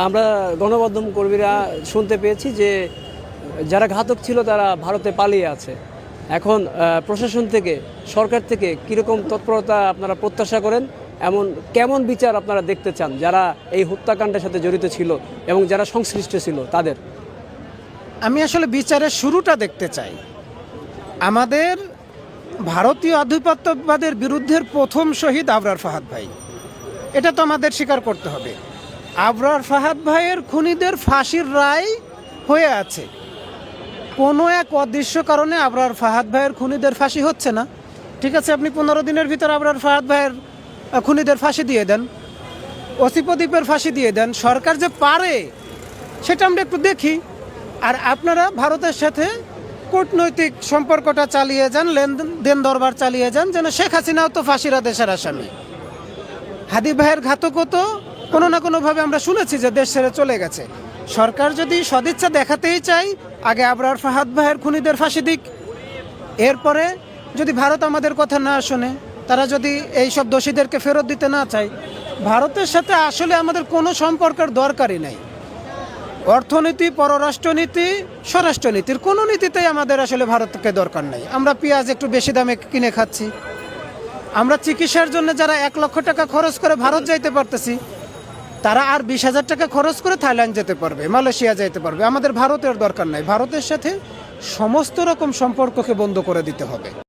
আমরা গণমাধ্যম কর্মীরা শুনতে পেয়েছি যে যারা ঘাতক ছিল তারা ভারতে পালিয়ে আছে। এখন প্রশাসন থেকে, সরকার থেকে কীরকম তৎপরতা আপনারা প্রত্যাশা করেন, কেমন বিচার আপনারা দেখতে চান যারা এই হত্যাকাণ্ডের সাথে জড়িত ছিল এবং যারা সংশ্লিষ্ট ছিল তাদের? আমি আসলে বিচারের শুরুটা দেখতে চাই। আমাদের ভারতীয় আধিপত্যবাদের বিরুদ্ধের প্রথম শহীদ আবরার ফাহাদ ভাই, এটা তো আমাদের স্বীকার করতে হবে। আবরার ফাহাদ ভাইয়ের খুনিদের ফাঁসির রায় হয়ে আছে, কোনো এক অদৃশ্য কারণে আবরার ফাহাদ ভাইয়ের খুনিদের ফাঁসি হচ্ছে না। ঠিক আছে, আপনি 15 দিনের ভিতর আবরার ফাহাদ ভাইয়ের খুনিদের ফাঁসি দিয়ে দেন, অসিপদ্বীপের ফাঁসি দিয়ে দেন। সরকার যে পারে সেটা আমরা একটু দেখি। আর আপনারা ভারতের সাথে কূটনৈতিক সম্পর্কটা চালিয়ে যান, লেনদেন দরবার চালিয়ে যান, যেন শেখ হাসিনাও তো ফাঁসির আদেশের আসামি। হাদি ভাইয়ের ঘাতকও তো কোনো না কোনোভাবে আমরা শুনেছি যে দেশ ছেড়ে চলে গেছে। সরকার যদি সদিচ্ছা দেখাতেই চাই, আগে আবরার ফাহাদ ভাইয়ের খুনিদের ফাঁসি দিক। এরপরে যদি ভারত আমাদের কথা না শোনে, তারা যদি এই সব দোষীদেরকে ফেরত দিতে না চায়, ভারতের সাথে আসলে আমাদের কোনো সম্পর্কের দরকারই নেই। অর্থনীতি, পররাষ্ট্রনীতি, স্বরাষ্ট্রনীতির কোনো নীতিতেই আমাদের আসলে ভারতকে দরকার নেই। আমরা পেঁয়াজ একটু বেশি দামে কিনে খাচ্ছি। আমরা চিকিৎসার জন্য যারা 1 লক্ষ টাকা খরচ করে ভারত যাইতে পারতেছি, তারা আর 20,000 টাকা খরচ করে থাইল্যান্ড যেতে পারবে, মালয়েশিয়া যেতে পারবে। আমাদের ভারতের দরকার নাই। ভারতের সাথে সমস্ত রকম সম্পর্ককে বন্ধ করে দিতে হবে।